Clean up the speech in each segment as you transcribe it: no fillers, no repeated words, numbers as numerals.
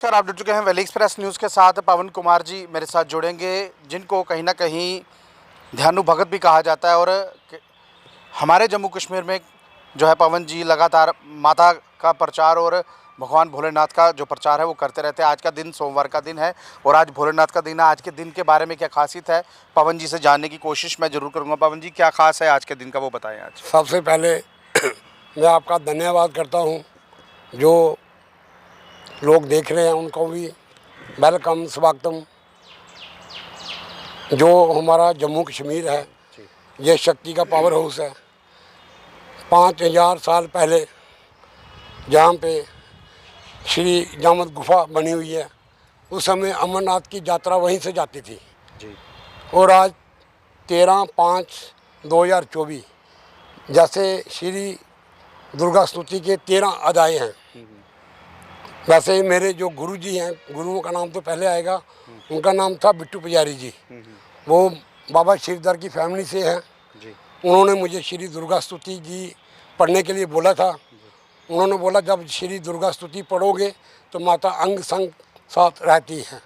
Sir, आप जुड़ चुके हैं वैली एक्सप्रेस न्यूज़ के साथ। पवन कुमार जी मेरे साथ जुड़ेंगे, जिनको कहीं ना कहीं ध्यानु भगत भी कहा जाता है। और हमारे जम्मू कश्मीर में जो है पवन जी लगातार माता का प्रचार और भगवान भोलेनाथ का जो प्रचार है वो करते रहते हैं। आज का दिन सोमवार का दिन है और आज भोलेनाथ का दिन है। आज के दिन के बारे में क्या खासियत है, पवन जी से जानने की कोशिश मैं ज़रूर करूँगा। पवन जी, क्या खास है आज के दिन का, वो बताएं आज। सबसे पहले मैं आपका धन्यवाद करता हूं। जो लोग देख रहे हैं उनको भी वेलकम, स्वागतम। जो हमारा जम्मू कश्मीर है, ये शक्ति का पावर हाउस है। 5000 साल पहले जहाँ पे श्री जामद गुफा बनी हुई है, उस समय अमरनाथ की यात्रा वहीं से जाती थी। जी। और आज 13/5/2024 जैसे श्री दुर्गा स्तुति के 13 अध्याय हैं, वैसे मेरे जो गुरु जी हैं, गुरुओं का नाम तो पहले आएगा, उनका नाम था बिट्टू पुजारी जी। वो बाबा श्रीधर की फैमिली से हैं। उन्होंने मुझे श्री दुर्गा स्तुति जी पढ़ने के लिए बोला था। उन्होंने बोला जब श्री दुर्गा स्तुति पढ़ोगे तो माता अंग संग साथ रहती है।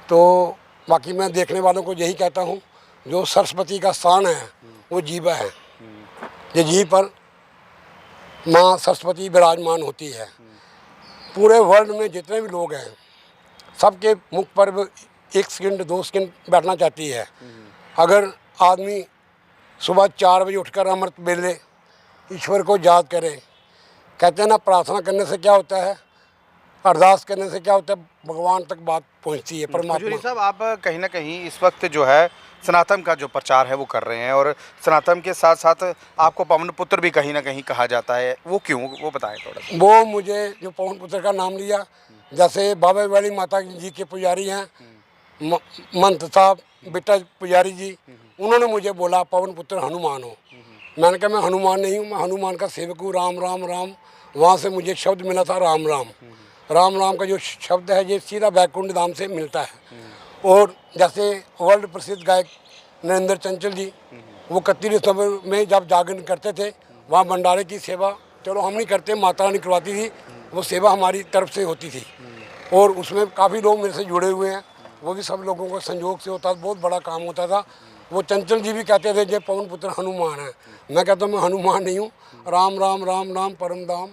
तो बाकी मैं देखने वालों को यही कहता हूँ, जो सरस्वती का स्थान है वो जीवा है। ये जी पर माँ सरस्वती विराजमान होती है। पूरे वर्ल्ड में जितने भी लोग हैं, सबके मुख पर 1 सेकंड 2 सेकंड बैठना चाहती है। अगर आदमी सुबह 4 बजे उठकर अमृत बेले ईश्वर को याद करे, कहते हैं ना, प्रार्थना करने से क्या होता है, अरदास करने से क्या होता है, भगवान तक बात पहुंचती है, परमात्मा। साहब, आप कहीं ना कहीं इस वक्त जो है सनातन का जो प्रचार है वो कर रहे हैं, और सनातन के साथ साथ आपको पवन पुत्र भी कहीं ना कहीं कहा जाता है, वो क्यों, वो बताएं थोड़ा सा। वो मुझे जो पवन पुत्र का नाम लिया, जैसे बाबे वाली माता जी के पुजारी हैं मंत साहब बेटा पुजारी जी, उन्होंने मुझे बोला पवन पुत्र हनुमान हो। मैंने कहा मैं हनुमान नहीं हूँ, मैं हनुमान का सेवक हूँ। राम राम राम, वहाँ से मुझे शब्द मिला था राम राम। राम राम का जो शब्द है ये सीधा वैकुंठ धाम से मिलता है। और जैसे वर्ल्ड प्रसिद्ध गायक नरेंद्र चंचल जी, वो 31 दिसंबर में जब जागरण करते थे, वहाँ भंडारे की सेवा, चलो हम नहीं करते, माता रानी करवाती थी, वो सेवा हमारी तरफ से होती थी। और उसमें काफ़ी लोग मेरे से जुड़े हुए हैं, वो भी सब लोगों को संयोग से होता था, बहुत बड़ा काम होता था। वो चंचल जी भी कहते थे ये पवन पुत्र हनुमान है। मैं कहता हूँ मैं हनुमान नहीं हूँ, राम राम राम राम परम धाम।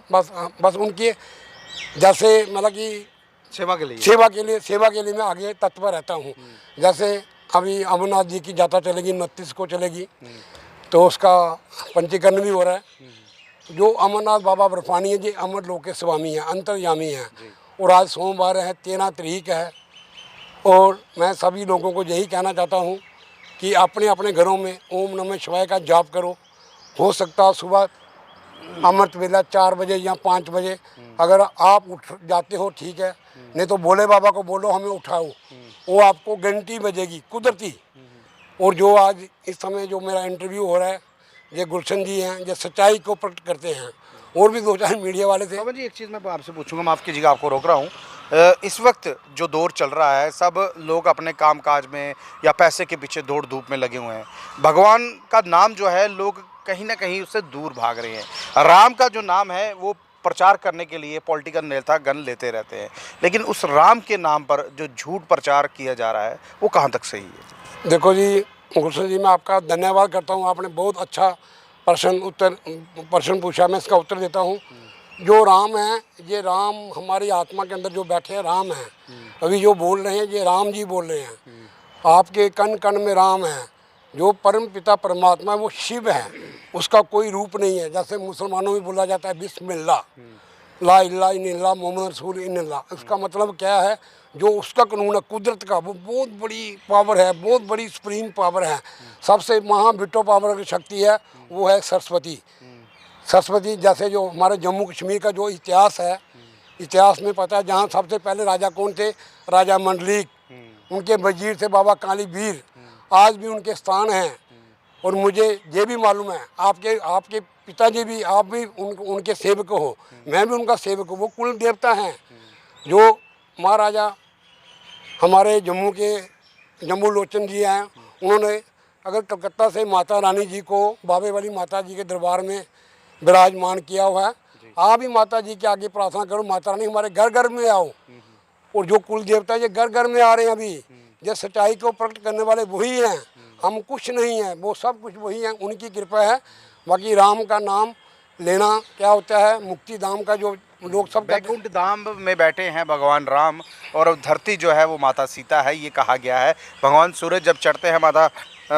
बस उनकी जैसे मतलब कि सेवा के लिए मैं आगे तत्पर रहता हूँ। जैसे अभी अमरनाथ जी की यात्रा चलेगी, 29 को चलेगी, तो उसका पंजीकरण भी हो रहा है। जो अमरनाथ बाबा बर्फानी है, ये अमर लोक के स्वामी हैं, अंतर्यामी हैं। और आज सोमवार है, 13 तारीख है। और मैं सभी लोगों को यही कहना चाहता हूँ कि अपने अपने घरों में ओम नमः शिवाय का जाप करो। हो सकता सुबह अमृत वेला 4 बजे या 5 बजे अगर आप उठ जाते हो ठीक है, नहीं तो भोले बाबा को बोलो हमें उठाओ, वो आपको घंटी बजेगी कुदरती। और जो आज इस समय जो मेरा इंटरव्यू हो रहा है, ये गुलशन जी हैं, जो सच्चाई को प्रकट करते हैं। और भी 2-4 मीडिया वाले थे। बाबा जी, एक चीज़ मैं आपसे पूछूंगा, माफ़ कीजिएगा आपको रोक रहा हूँ। इस वक्त जो दौर चल रहा है, सब लोग अपने कामकाज में या पैसे के पीछे दौड़ धूप में लगे हुए हैं। भगवान का नाम जो है लोग कहीं ना कहीं उससे दूर भाग रहे हैं। राम का जो नाम है वो प्रचार करने के लिए पॉलिटिकल नेता गन लेते रहते हैं, लेकिन उस राम के नाम पर जो झूठ प्रचार किया जा रहा है वो कहाँ तक सही है? देखो जी गुलशन जी, मैं आपका धन्यवाद करता हूँ। आपने बहुत अच्छा प्रश्न पूछा, मैं इसका उत्तर देता हूँ। जो राम है, ये राम हमारी आत्मा के अंदर जो बैठे हैं राम है। अभी जो बोल रहे हैं ये राम जी बोल रहे हैं। आपके कण कण में राम है। जो परम पिता परमात्मा है वो शिव है, उसका कोई रूप नहीं है। जैसे मुसलमानों में बोला जाता है बिस्मिल्लाह, ला इल्ला इल्लल्लाह मोहम्मद रसूल इल्लल्लाह। उसका मतलब क्या है, जो उसका कानून है कुदरत का, वो बहुत बड़ी पावर है, बहुत बड़ी सुप्रीम पावर है। सबसे महाविटो पावर की शक्ति है वो है सरस्वती। सरस्वती जैसे जो हमारे जम्मू कश्मीर का जो इतिहास है, इतिहास में पता है जहाँ सबसे पहले राजा कौन थे, राजा मंडलिक, उनके वजीर थे बाबा काली बीर, आज भी उनके स्थान हैं। और मुझे ये भी मालूम है आपके पिताजी भी, आप भी उनके सेवक हो, मैं भी उनका सेवक हूँ। वो कुल देवता हैं। जो महाराजा हमारे जम्मू के जम्बू लोचन जी हैं, उन्होंने अगर कलकत्ता से माता रानी जी को बाबे वाली माता जी के दरबार में विराजमान किया हुआ है। आप भी माता जी के आगे प्रार्थना करो, माता रानी हमारे घर घर में आओ, और जो कुल देवता ये घर घर में आ रहे हैं अभी, ये सच्चाई को प्रकट करने वाले वही हैं, हम कुछ नहीं हैं, वो सब कुछ वही हैं, उनकी कृपा है। बाकी राम का नाम लेना क्या होता है, मुक्ति धाम का जो लोग सब कहते हैं। वैकुंठ धाम में बैठे हैं भगवान राम और धरती जो है वो माता सीता है, ये कहा गया है। भगवान सूरज जब चढ़ते हैं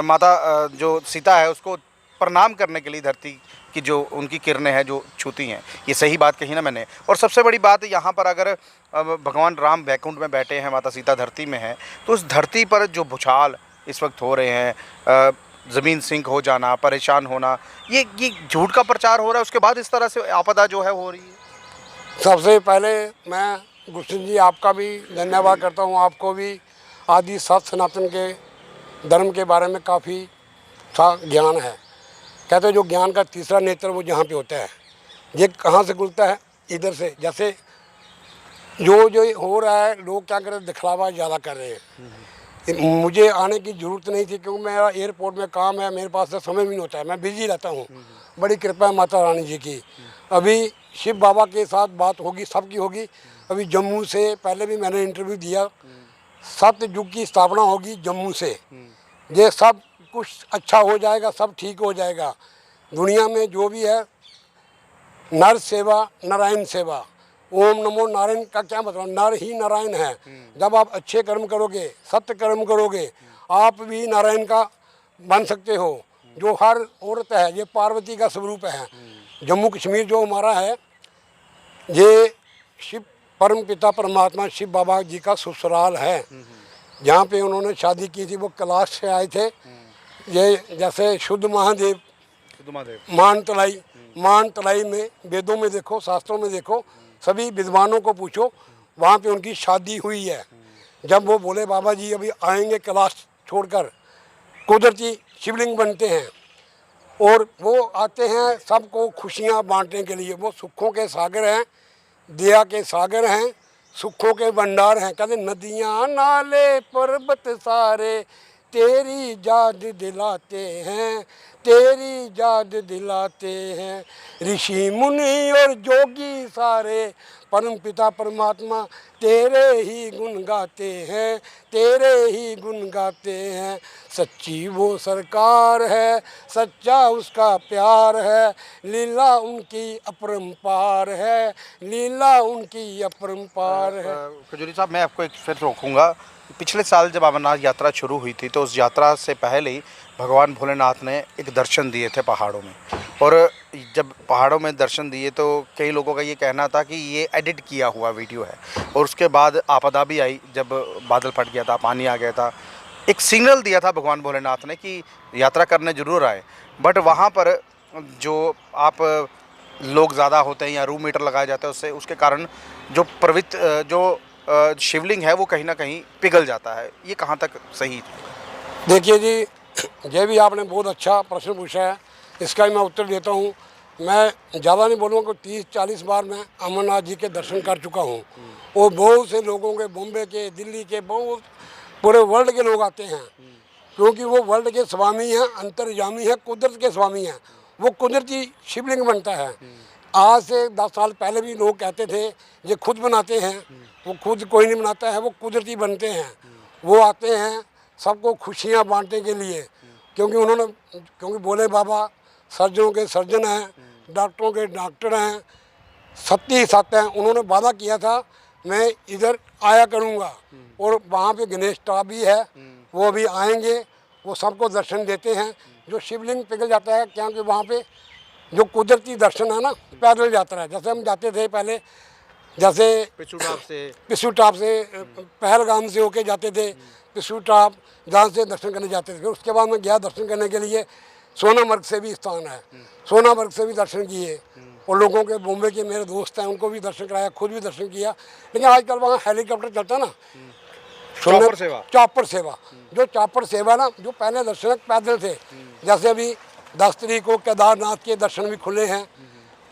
माता जो सीता है उसको प्रणाम करने के लिए धरती की जो उनकी किरणें हैं जो छूती हैं, ये सही बात कही ना मैंने। और सबसे बड़ी बात यहाँ पर अगर भगवान राम वैकुंठ में बैठे हैं, माता सीता धरती में है, तो उस धरती पर जो भूचाल इस वक्त हो रहे हैं, ज़मीन सिंक हो जाना, परेशान होना, ये झूठ का प्रचार हो रहा है, उसके बाद इस तरह से आपदा जो है हो रही है। सबसे पहले मैं गुरसिंह जी आपका भी धन्यवाद करता हूँ, आपको भी आदि सत सनातन के धर्म के बारे में काफ़ी सा ज्ञान है। कहते हैं जो ज्ञान का तीसरा नेत्र वो जहाँ पे होता है, ये कहाँ से खुलता है, इधर से। जैसे जो हो रहा है, लोग क्या कर रहे हैं, दिखलावा ज़्यादा कर रहे हैं। मुझे आने की ज़रूरत नहीं थी क्योंकि मेरा एयरपोर्ट में काम है, मेरे पास से समय भी नहीं होता है, मैं बिजी रहता हूँ। बड़ी कृपा है माता रानी जी की। अभी शिव बाबा के साथ बात होगी, सबकी होगी। अभी जम्मू से पहले भी मैंने इंटरव्यू दिया, सतयुग की स्थापना होगी जम्मू से। ये सब कुछ अच्छा हो जाएगा, सब ठीक हो जाएगा। दुनिया में जो भी है, नर सेवा नारायण सेवा, ओम नमो नारायण का क्या मतलब, नर ही नारायण है। जब आप अच्छे कर्म करोगे, सत्य कर्म करोगे, आप भी नारायण का बन सकते हो। जो हर औरत है, ये पार्वती का स्वरूप है। जम्मू कश्मीर जो हमारा है, ये शिव परम पिता परमात्मा शिव बाबा जी का ससुराल है, जहाँ पे उन्होंने शादी की थी। वो कैलाश से आए थे। ये जैसे शुद्ध महादेव मान तलाई में, वेदों में देखो, शास्त्रों में देखो, सभी विद्वानों को पूछो, वहाँ पे उनकी शादी हुई है। जब वो बोले बाबा जी अभी आएंगे कैलाश छोड़कर, कुदरती शिवलिंग बनते हैं और वो आते हैं सबको खुशियाँ बांटने के लिए। वो सुखों के सागर हैं, दया के सागर हैं, सुखों के भंडार हैं। कहते नदियाँ नाले पर्वत सारे तेरी याद दिलाते हैं, तेरी याद दिलाते हैं। ऋषि मुनि और जोगी सारे परम पिता परमात्मा तेरे ही गुण गाते हैं, तेरे ही गुण गाते हैं। सच्ची वो सरकार है, सच्चा उसका प्यार है, लीला उनकी अपरंपार है, लीला उनकी अपरंपार है। खजूरी साहब, मैं आपको एक फिर रोकूंगा। पिछले साल जब अमरनाथ यात्रा शुरू हुई थी तो उस यात्रा से पहले ही भगवान भोलेनाथ ने एक दर्शन दिए थे पहाड़ों में, और जब पहाड़ों में दर्शन दिए तो कई लोगों का ये कहना था कि ये एडिट किया हुआ वीडियो है। और उसके बाद आपदा भी आई, जब बादल फट गया था, पानी आ गया था। एक सिग्नल दिया था भगवान भोलेनाथ ने कि यात्रा करने ज़रूर आए, बट वहाँ पर जो आप लोग ज़्यादा होते हैं या रूम मीटर लगाए जाते हैं, उससे उसके कारण जो पवित्र जो शिवलिंग है वो कहीं ना कहीं पिघल जाता है। ये कहाँ तक सही है? देखिए जी, ये भी आपने बहुत अच्छा प्रश्न पूछा है, इसका भी मैं उत्तर देता हूँ। मैं ज़्यादा नहीं बोलूँगा, 30-40 बार मैं अमरनाथ जी के दर्शन कर चुका हूँ। और बहुत से लोगों के, बॉम्बे के, दिल्ली के, बहुत पूरे वर्ल्ड के लोग आते हैं, क्योंकि वो वर्ल्ड के स्वामी हैं, अंतर्यामी हैं, कुदरत के स्वामी हैं। वो कुदरती शिवलिंग बनता है। आज से 10 साल पहले भी लोग कहते थे ये खुद बनाते हैं, वो खुद कोई नहीं बनाता है, वो कुदरती बनते हैं। वो आते हैं सबको खुशियाँ बांटने के लिए, क्योंकि भोले बाबा सर्जनों के सर्जन हैं, डॉक्टरों के डॉक्टर हैं, सत्य सत्य हैं। उन्होंने वादा किया था मैं इधर आया करूँगा, और वहाँ पे गणेश स्टाफ भी है, वो भी आएंगे, वो सबको दर्शन देते हैं। जो शिवलिंग पिघल जाता है, क्योंकि वहाँ पे जो कुदरती दर्शन है ना, पैदल यात्रा है। जैसे हम जाते थे पहले, जैसे पिस्सू टाप से पहलगाम से होके जाते थे, पिस्सू टाप जहाँ से दर्शन करने जाते थे। फिर उसके बाद मैं गया दर्शन करने के लिए, सोनामर्ग से भी स्थान है, सोनामर्ग से भी दर्शन किए। और लोगों के, बॉम्बे के मेरे दोस्त हैं, उनको भी दर्शन कराया, खुद भी दर्शन किया। लेकिन आजकल वहाँ हेलीकॉप्टर चलता है ना, चॉपर सेवा, जो चॉपर सेवा ना, जो पहले दर्शन पैदल थे। जैसे अभी 10 तारीख को केदारनाथ के दर्शन भी खुले हैं,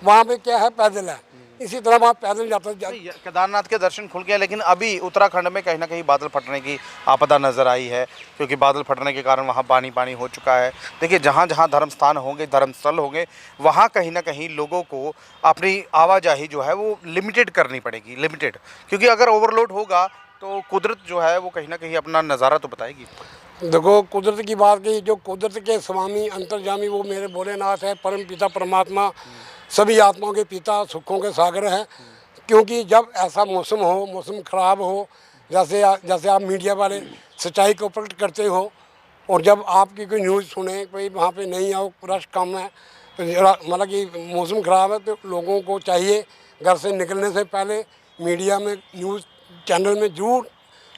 वहाँ पे क्या है, पैदल है। इसी तरह वहाँ पैदल जाता नहीं, केदारनाथ के दर्शन खुल गए, लेकिन अभी उत्तराखंड में कहीं ना कहीं बादल फटने की आपदा नजर आई है, क्योंकि बादल फटने के कारण वहाँ पानी पानी हो चुका है। देखिए, जहाँ जहाँ धर्म स्थान होंगे, धर्मस्थल होंगे, वहाँ कहीं ना कहीं लोगों को अपनी आवाजाही जो है वो लिमिटेड करनी पड़ेगी, लिमिटेड, क्योंकि अगर ओवरलोड होगा तो कुदरत जो है वो कहीं ना कहीं अपना नज़ारा तो बताएगी। देखो, कुदरत की बात की, जो कुदरत के स्वामी अंतर्जामी वो मेरे भोलेनाथ है, परम पिता परमात्मा, सभी आत्माओं के पिता, सुखों के सागर हैं। क्योंकि जब ऐसा मौसम हो, मौसम ख़राब हो, जैसे आप मीडिया वाले सच्चाई को प्रकट करते हो, और जब आपकी कोई न्यूज़ सुने कोई वहाँ पे नहीं आओ, रश कम है, तो मतलब कि मौसम ख़राब है, तो लोगों को चाहिए घर से निकलने से पहले मीडिया में, न्यूज़ चैनल में जरूर।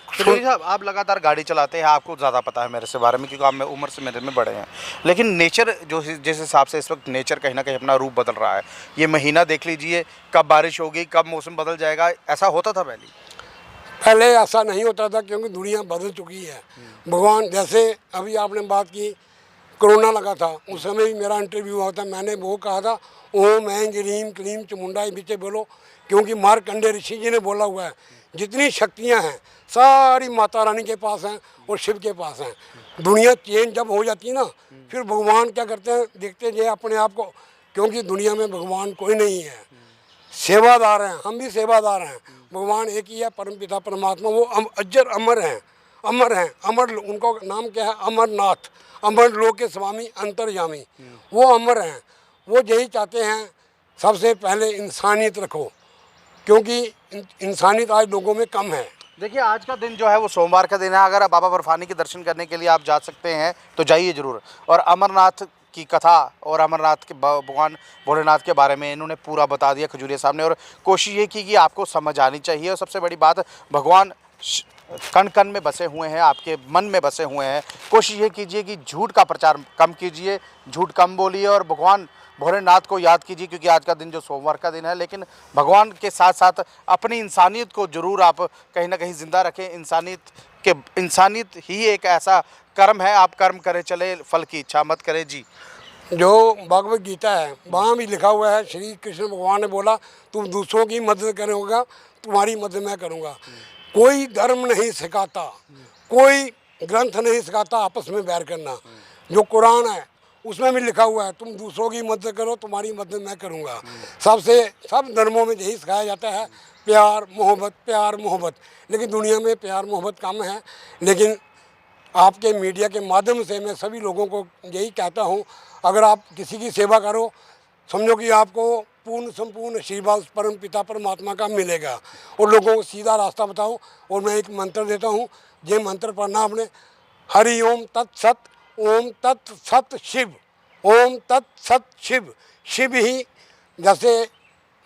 चौधरी साहब, आप लगातार गाड़ी चलाते हैं, आपको ज़्यादा पता है मेरे से बारे में, क्योंकि आप उम्र से मेरे में बड़े हैं। लेकिन नेचर जो जिस हिसाब से इस वक्त नेचर कहीं ना कहीं अपना रूप बदल रहा है, ये महीना देख लीजिए, कब बारिश होगी, कब मौसम बदल जाएगा, ऐसा होता था पहले ऐसा नहीं होता था, क्योंकि दुनिया बदल चुकी है। भगवान, जैसे अभी आपने बात की, कोरोना लगा था, उस समय भी मेरा इंटरव्यू हुआ था, मैंने वो कहा था, ओम ऐं ह्रीं क्लीं चमुंडा पीछे बोलो, क्योंकि मार्कंडेय ऋषि जी ने बोला हुआ है, जितनी शक्तियां हैं सारी माता रानी के पास हैं और शिव के पास हैं। दुनिया चेंज जब हो जाती है ना, फिर भगवान क्या करते हैं, देखते हैं अपने आप को, क्योंकि दुनिया में भगवान कोई नहीं है, सेवादार हैं, हम भी सेवादार हैं। भगवान एक ही है, परम पिता परमात्मा, वो अजर अमर हैं, अमर हैं, अमर, उनका नाम क्या है, अमरनाथ, अमर लोक के स्वामी अंतर्यामी, वो अमर हैं। वो यही चाहते हैं, सबसे पहले इंसानियत रखो, क्योंकि इंसानियत आज लोगों में कम है। देखिए, आज का दिन जो है वो सोमवार का दिन है। अगर आप बाबा बर्फानी के दर्शन करने के लिए आप जा सकते हैं तो जाइए ज़रूर। और अमरनाथ की कथा और अमरनाथ के भगवान भोलेनाथ के बारे में इन्होंने पूरा बता दिया खजूरिया साहब ने, और कोशिश ये की कि आपको समझ आनी चाहिए। और सबसे बड़ी बात, भगवान कण कण में बसे हुए हैं, आपके मन में बसे हुए हैं। कोशिश ये कीजिए कि झूठ का प्रचार कम कीजिए, झूठ कम बोलिए और भगवान भोलेनाथ को याद कीजिए, क्योंकि आज का दिन जो सोमवार का दिन है, लेकिन भगवान के साथ साथ अपनी इंसानियत को ज़रूर आप कहीं ना कहीं ज़िंदा रखें। इंसानियत ही एक ऐसा कर्म है, आप कर्म करे चले, फल की इच्छा मत करें जी। जो भगवत गीता है वहाँ भी लिखा हुआ है, श्री कृष्ण भगवान ने बोला, तुम दूसरों की मदद करोगा, तुम्हारी मदद मैं करूँगा। कोई धर्म नहीं सिखाता, कोई ग्रंथ नहीं सिखाता आपस में बैर करना। जो कुरान है उसमें भी लिखा हुआ है, तुम दूसरों की मदद करो, तुम्हारी मदद मैं करूँगा। सब धर्मों में यही सिखाया जाता है, प्यार मोहब्बत, प्यार मोहब्बत। लेकिन दुनिया में प्यार मोहब्बत कम है। लेकिन आपके मीडिया के माध्यम से मैं सभी लोगों को यही कहता हूँ, अगर आप किसी की सेवा करो, समझो कि आपको पूर्ण संपूर्ण आशीर्वाद परम पिता परमात्मा का मिलेगा। और लोगों को सीधा रास्ता बताओ। और मैं एक मंत्र देता हूँ, ये मंत्र पढ़ना आपने, हरि ओम तत्सत, ओम तत्सत शिव, ओम तत्सत शिव। शिव ही, जैसे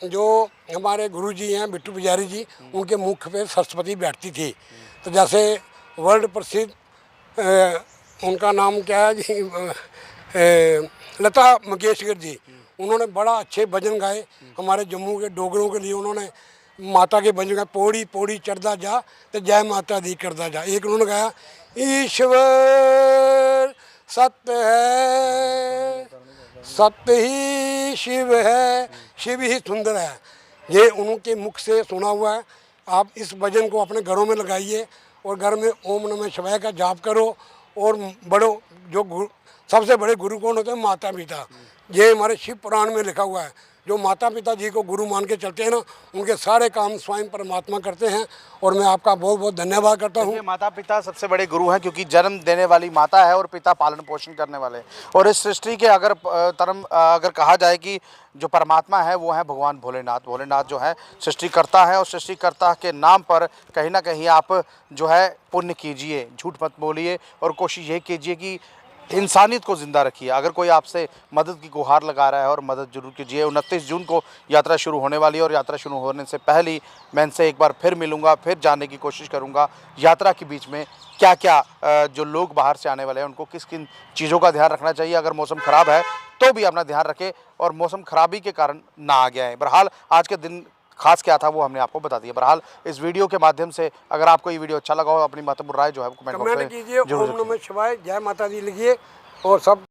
जो हमारे गुरुजी हैं बिट्टू पुजारी जी, उनके मुख पे सरस्वती बैठती थी, तो जैसे वर्ल्ड प्रसिद्ध उनका नाम क्या है जी, लता मंगेशकर जी, उन्होंने बड़ा अच्छे भजन गाए हमारे जम्मू के डोगरों के लिए। उन्होंने माता के भजन गाए, पौड़ी पौड़ी चढ़दा जा तो जय माता दी करदा जा। एक उन्होंने गाया, ईश्वर सत्य है, सत्य ही शिव है, शिव ही सुंदर है। ये उनके मुख से सुना हुआ है। आप इस भजन को अपने घरों में लगाइए और घर में ओम नमः शिवाय का जाप करो। और बड़ों, जो गुरु, सबसे बड़े गुरु कौन होते हैं, माता पिता। ये हमारे शिव पुराण में लिखा हुआ है, जो माता पिता जी को गुरु मान के चलते हैं ना, उनके सारे काम स्वयं परमात्मा करते हैं। और मैं आपका बहुत बहुत धन्यवाद करता हूँ। माता पिता सबसे बड़े गुरु हैं, क्योंकि जन्म देने वाली माता है और पिता पालन पोषण करने वाले। और इस सृष्टि के अगर कहा जाए कि जो परमात्मा है वो है भगवान भोलेनाथ। भोलेनाथ जो है सृष्टिकर्ता है, और सृष्टिकर्ता के नाम पर कहीं ना कहीं आप जो है पुण्य कीजिए, झूठ मत बोलिए, और कोशिश ये कीजिए कि इंसानियत को ज़िंदा रखिए। अगर कोई आपसे मदद की गुहार लगा रहा है और मदद जरूर कीजिए। 29 जून को यात्रा शुरू होने वाली है, और यात्रा शुरू होने से पहले मैं इनसे एक बार फिर मिलूंगा, फिर जानने की कोशिश करूंगा यात्रा के बीच में क्या क्या जो लोग बाहर से आने वाले हैं उनको किस किन चीज़ों का ध्यान रखना चाहिए। अगर मौसम ख़राब है तो भी अपना ध्यान रखें, और मौसम खराबी के कारण ना आ गया है। बहरहाल आज के दिन खास क्या था वो हमने आपको बता दिया। बहरहाल इस वीडियो के माध्यम से अगर आपको ये वीडियो अच्छा लगा हो, अपनी महत्वपूर्ण राय जो है कमेंट कीजिए। ओम नमः शिवाय, जय माता दी लिखिए और सब